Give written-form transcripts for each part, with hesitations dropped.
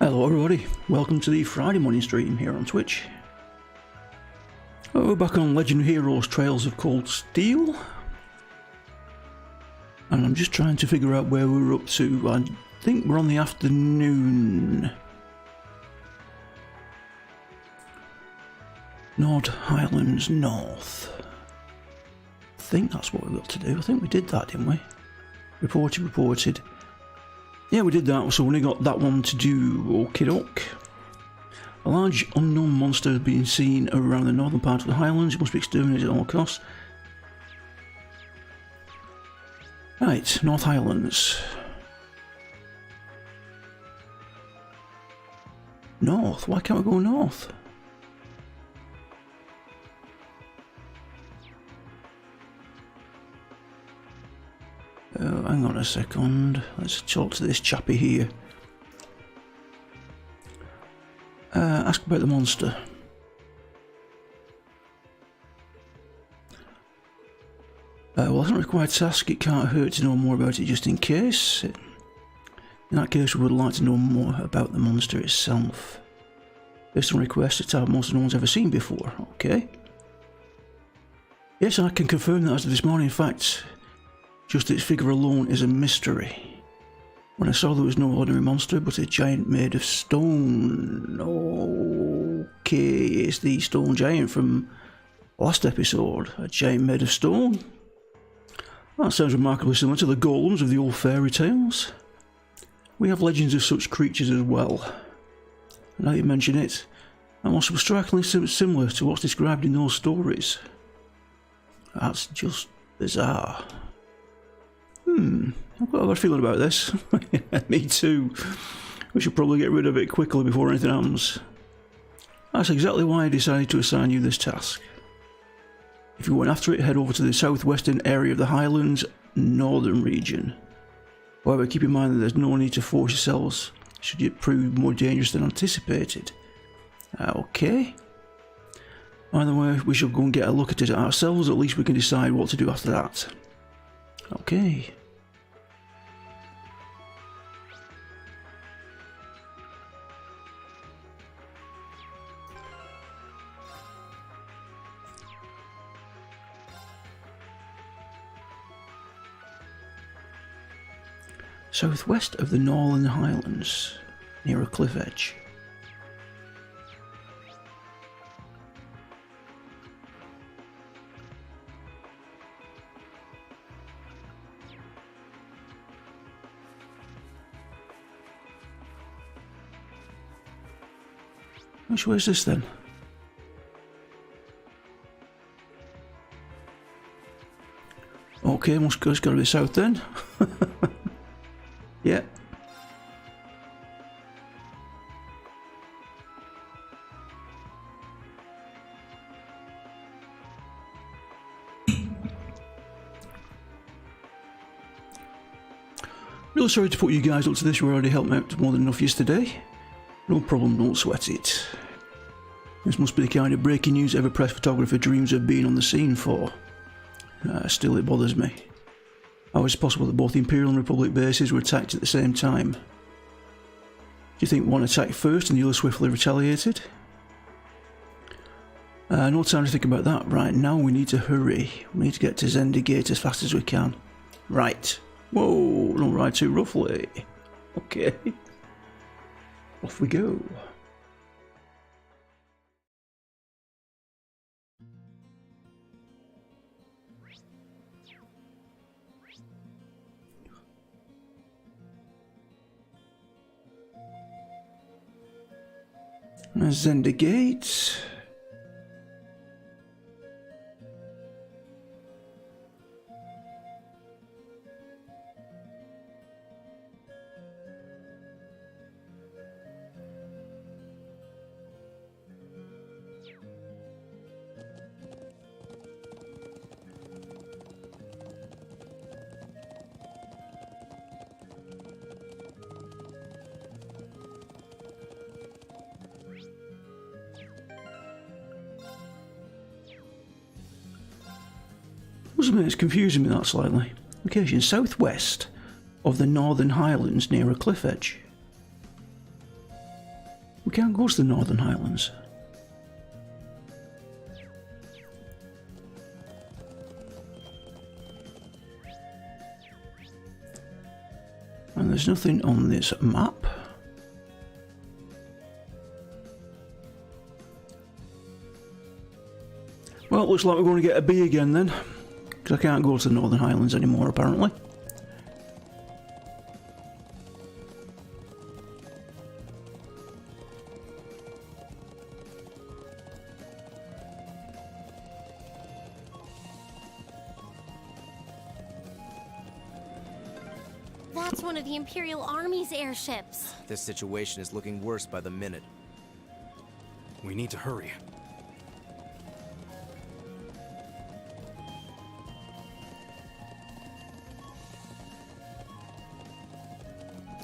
Hello everybody, welcome to the Friday morning stream here on Twitch. We're back on Legend of Heroes Trails of Cold Steel. And I'm just trying to figure out where we're up to. I think we're on the afternoon. Nord Highlands North. I think that's what we've got to do. I think we did that, didn't we? Reported. Yeah, we did that, so we only got that one to do. Okie doke. A large unknown monster has been seen around the northern part of the Highlands. It must be exterminated at all costs. Right, North Highlands. North? Why can't we go north? Hang on a second. Let's talk to this chappy here. Ask about the monster. Well, it's not required to ask. It can't hurt to know more about it just in case. In that case, we would like to know more about the monster itself. Based on request, it's a monster no one's ever seen before. Okay. Yes, I can confirm that as of this morning. In fact, just its figure alone is a mystery. When I saw there was no ordinary monster, but a giant made of stone. Okay, it's the stone giant from last episode. A giant made of stone. That sounds remarkably similar to the golems of the old fairy tales. We have legends of such creatures as well. Now you mention it, that must be strikingly similar to what's described in those stories. That's just bizarre. I've got a feeling about this. Me too. We should probably get rid of it quickly before anything happens. That's exactly why I decided to assign you this task. If you want after it, head over to the southwestern area of the Highlands, northern region. However, keep in mind that there's no need to force yourselves, should it prove more dangerous than anticipated. Okay. Either way, we shall go and get a look at it ourselves, at least we can decide what to do after that. Okay. Southwest of the Northern Highlands, near a cliff edge. Which way is this then? Okay, must go, it's got to be south then. Yeah. Really sorry to put you guys up to this. We already helped out more than enough yesterday. No problem, don't sweat it. This must be the kind of breaking news every press photographer dreams of being on the scene for. Still, it bothers me. How is it possible that both the Imperial and Republic bases were attacked at the same time? Do you think one attacked first and the other swiftly retaliated? No time to think about that right now. We need to hurry. We need to get to Zender Gate as fast as we can. Right. Whoa, don't ride too roughly. Okay. Off we go. Zender Gate. It's confusing me that slightly. Location southwest of the Northern Highlands near a cliff edge. can't go to the Northern Highlands. And there's nothing on this map. Well, looks like we're going to get a B again then, because I can't go to the Northern Highlands anymore apparently. That's one of the Imperial Army's airships. This situation is looking worse by the minute. We need to hurry.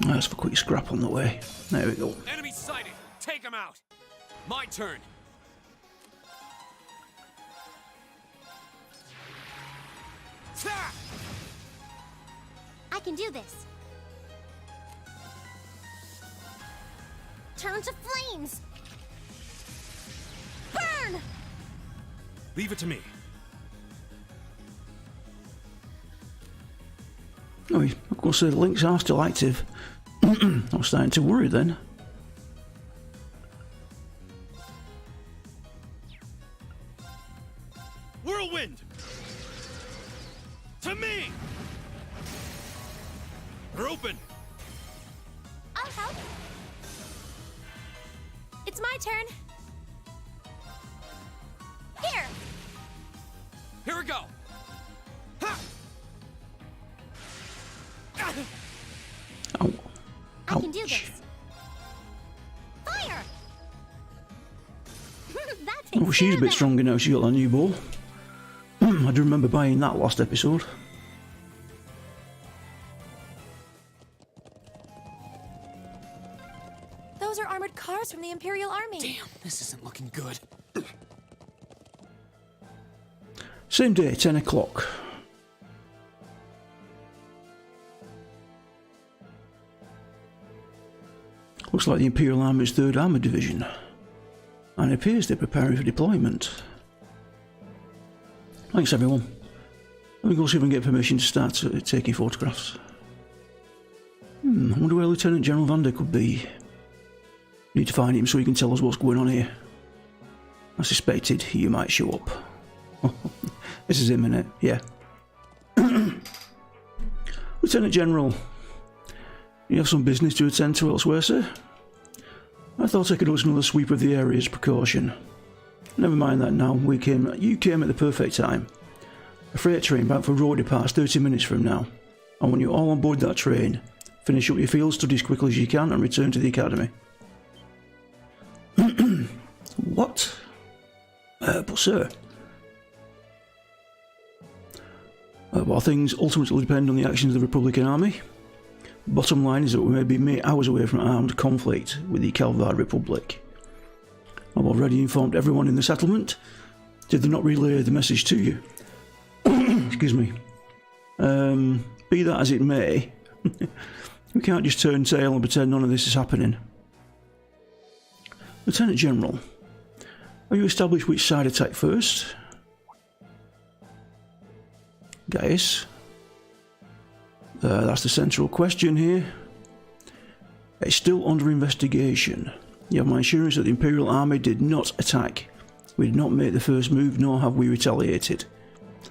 That's for quick scrap on the way. There we go. Enemy sighted! Take him out! My turn! I can do this. Turn to flames! Burn! Leave it to me. Oh, of course the links are still active. I was starting to worry then. Whirlwind! To me! They're open! I'll help. It's my turn. Here! Here we go! Ha! Ow. I can do Ouch. this. Fire! That takes Oh, she's a care bit of stronger now, she got that new ball. I do remember buying that last episode. Those are armored cars from the Imperial Army. Damn, this isn't looking good. Same day, 10 o'clock. Looks like the Imperial Army's 3rd Armoured Division. And it appears they're preparing for deployment. Thanks everyone. Let me go see if I can get permission to start taking photographs. I wonder where Lieutenant General Vander could be. Need to find him so he can tell us what's going on here. I suspected he might show up. This is him, innit? Yeah. Lieutenant General, you have some business to attend to elsewhere, sir? I thought I could use another sweep of the area as precaution. Never mind that now. You came at the perfect time. A freight train back for road departs 30 minutes from now. I want you all on board that train. Finish up your field studies as quickly as you can and return to the academy. What? But sir... while things ultimately depend on the actions of the Republican Army, bottom line is that we may be hours away from armed conflict with the Calvard Republic. I've already informed everyone in the settlement. Did they not relay the message to you? Excuse me. Be that as it may, we can't just turn tail and pretend none of this is happening. Lieutenant General, are you established which side attacked first? Guys, that's the central question here. It's still under investigation. You have my assurance that the Imperial Army did not attack. We did not make the first move, nor have we retaliated.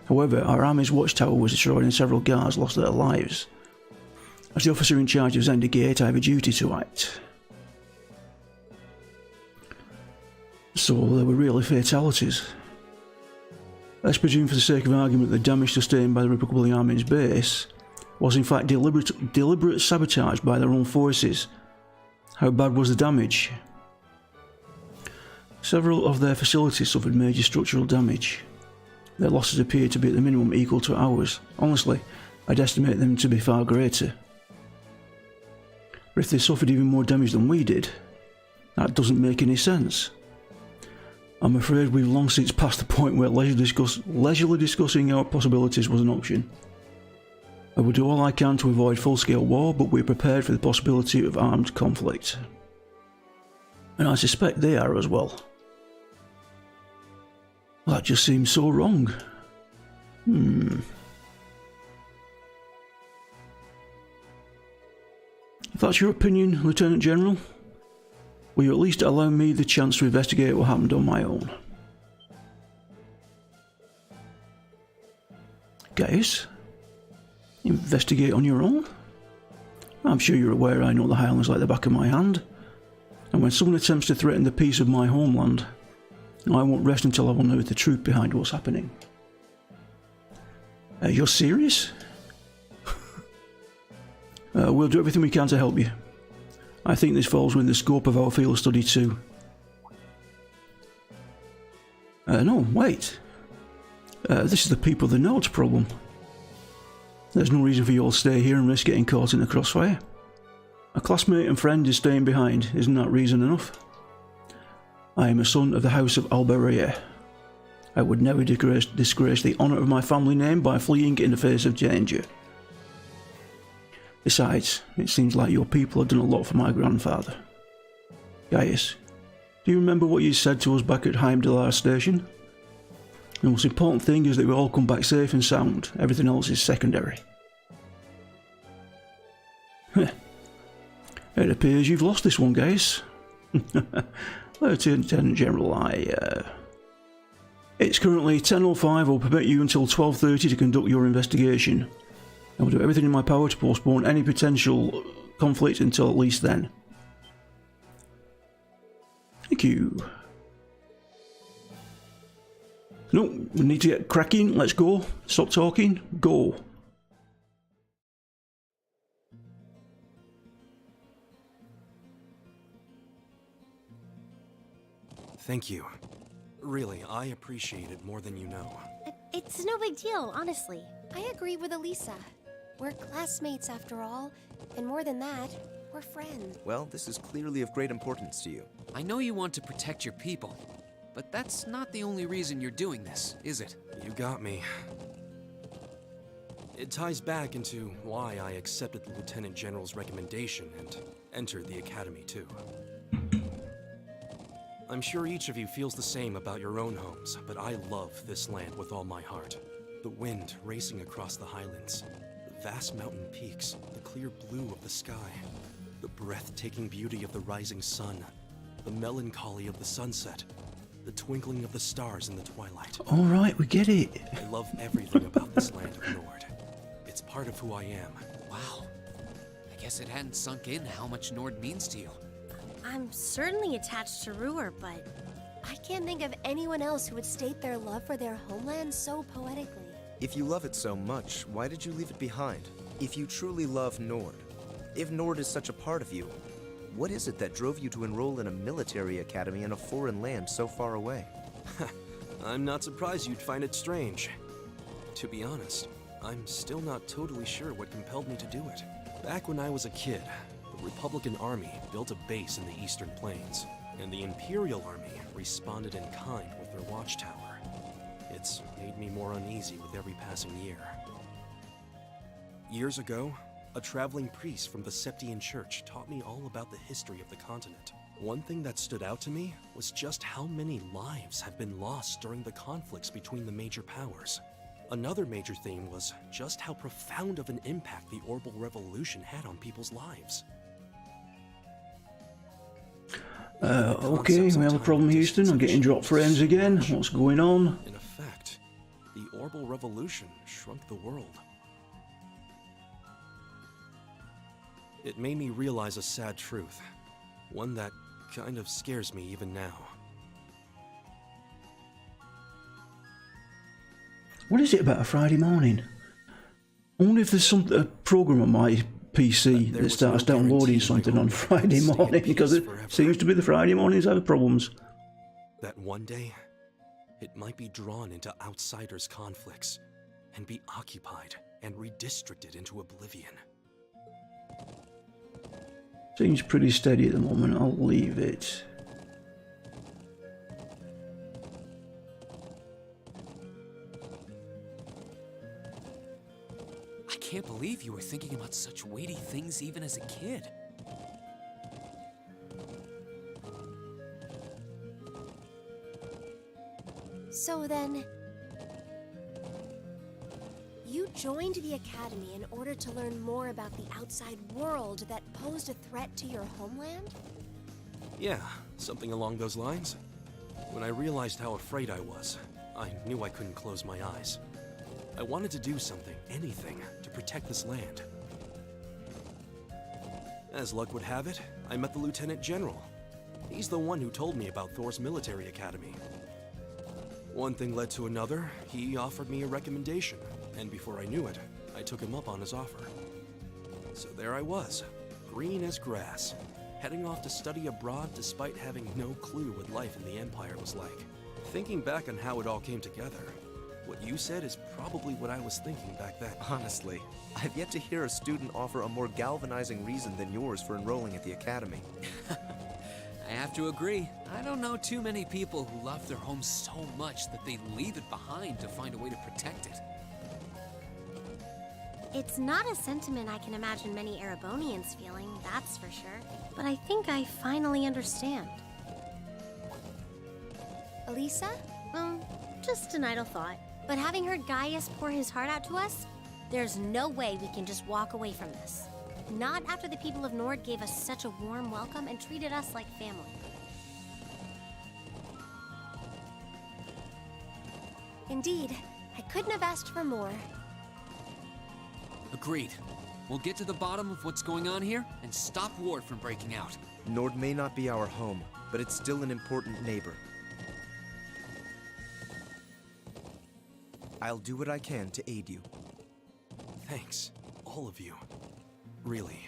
However, our army's watchtower was destroyed and several guards lost their lives. As the officer in charge of Zenda Gate, I have a duty to act. So there were really fatalities. Let's presume for the sake of argument the damage sustained by the Republican Army's base was in fact deliberate sabotage by their own forces. How bad was the damage? Several of their facilities suffered major structural damage. Their losses appeared to be at the minimum equal to ours. Honestly, I'd estimate them to be far greater. But if they suffered even more damage than we did, that doesn't make any sense. I'm afraid we've long since passed the point where leisurely discussing our possibilities was an option. I will do all I can to avoid full-scale war, but we're prepared for the possibility of armed conflict. And I suspect they are as well. That just seems so wrong. If that's your opinion, Lieutenant General, will you at least allow me the chance to investigate what happened on my own? Guys? Investigate on your own? I'm sure you're aware I know the Highlands like the back of my hand. And when someone attempts to threaten the peace of my homeland, I won't rest until I've unearthed the truth behind what's happening. You're serious? We'll do everything we can to help you. I think this falls within the scope of our field study too. No, wait. This is the people of the North's problem. There's no reason for you all to stay here and risk getting caught in the crossfire. A classmate and friend is staying behind, isn't that reason enough? I am a son of the House of Alberia. I would never disgrace the honour of my family name by fleeing in the face of danger. Besides, it seems like your people have done a lot for my grandfather. Gaius, do you remember what you said to us back at Heimdallar Station? The most important thing is that we all come back safe and sound. Everything else is secondary. It appears you've lost this one, Gaius. Lieutenant General, It's currently 10:05. I'll permit you until 12:30 to conduct your investigation. I will do everything in my power to postpone any potential conflict until at least then. Thank you. No, we need to get cracking. Let's go. Stop talking. Go. Thank you. Really, I appreciate it more than you know. It's no big deal, honestly. I agree with Elisa. We're classmates after all, and more than that, we're friends. Well, this is clearly of great importance to you. I know you want to protect your people, but that's not the only reason you're doing this, is it? You got me. It ties back into why I accepted the Lieutenant General's recommendation and entered the Academy too. I'm sure each of you feels the same about your own homes, but I love this land with all my heart. The wind racing across the highlands, the vast mountain peaks, the clear blue of the sky, the breathtaking beauty of the rising sun, the melancholy of the sunset, the twinkling of the stars in the twilight. Alright, we get it. I love everything about this land of Nord. It's part of who I am. Wow. I guess it hadn't sunk in how much Nord means to you. I'm certainly attached to Ruhr, but I can't think of anyone else who would state their love for their homeland so poetically. If you love it so much, why did you leave it behind? If you truly love Nord, if Nord is such a part of you, what is it that drove you to enroll in a military academy in a foreign land so far away? I'm not surprised you'd find it strange. To be honest, I'm still not totally sure what compelled me to do it. Back when I was a kid, the Republican Army built a base in the Eastern Plains, and the Imperial Army responded in kind with their watchtower. It's made me more uneasy with every passing year. Years ago, a traveling priest from the Septian Church taught me all about the history of the continent. One thing that stood out to me was just how many lives have been lost during the conflicts between the major powers. Another major theme was just how profound of an impact the Orbital Revolution had on people's lives. Okay, we have a problem, Houston. I'm getting drop frames again. What's going on? In effect, the Orbital Revolution shrunk the world. It made me realize a sad truth, one that kind of scares me even now. What is it about a Friday morning? I wonder if there's a program on my PC that starts downloading something on Friday morning, because it seems to be the Friday mornings have problems. That one day, it might be drawn into outsiders' conflicts and be occupied and redistricted into oblivion. Seems pretty steady at the moment. I'll leave it. I can't believe you were thinking about such weighty things even as a kid. So then, you joined the Academy in order to learn more about the outside world that posed a threat to your homeland? Yeah, something along those lines. When I realized how afraid I was, I knew I couldn't close my eyes. I wanted to do something, anything, to protect this land. As luck would have it, I met the Lieutenant General. He's the one who told me about Thor's military academy. One thing led to another, he offered me a recommendation, and before I knew it, I took him up on his offer. So there I was, green as grass, heading off to study abroad despite having no clue what life in the Empire was like. Thinking back on how it all came together, what you said is probably what I was thinking back then. Honestly, I've yet to hear a student offer a more galvanizing reason than yours for enrolling at the Academy. I have to agree. I don't know too many people who love their home so much that they leave it behind to find a way to protect it. It's not a sentiment I can imagine many Erebonians feeling, that's for sure. But I think I finally understand. Elisa? Just an idle thought. But having heard Gaius pour his heart out to us, there's no way we can just walk away from this. Not after the people of Nord gave us such a warm welcome and treated us like family. Indeed, I couldn't have asked for more. Agreed. We'll get to the bottom of what's going on here and stop Ward from breaking out. Nord may not be our home, but it's still an important neighbor. I'll do what I can to aid you. Thanks, all of you. Really,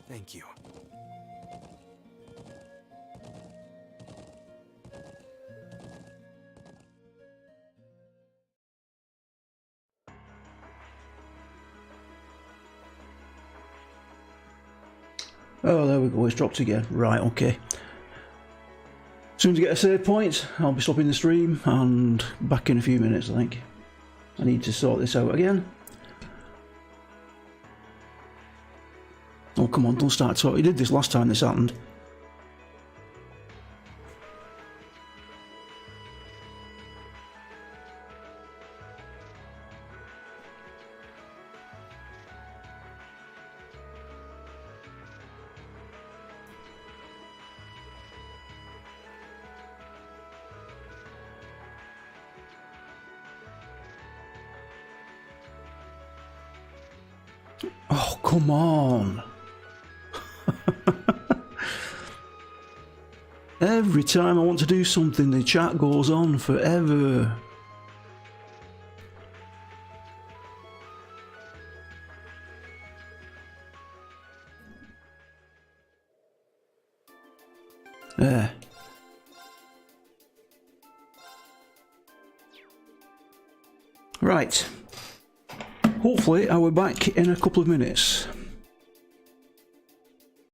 thank you. Oh, there we go, it's dropped again. Right, okay. As soon as I get a save point, I'll be stopping the stream and back in a few minutes, I think. I need to sort this out again. Oh, come on, don't start talking. You did this last time this happened. Oh, come on. Every time I want to do something, the chat goes on forever. There. Right. Hopefully I will be back in a couple of minutes.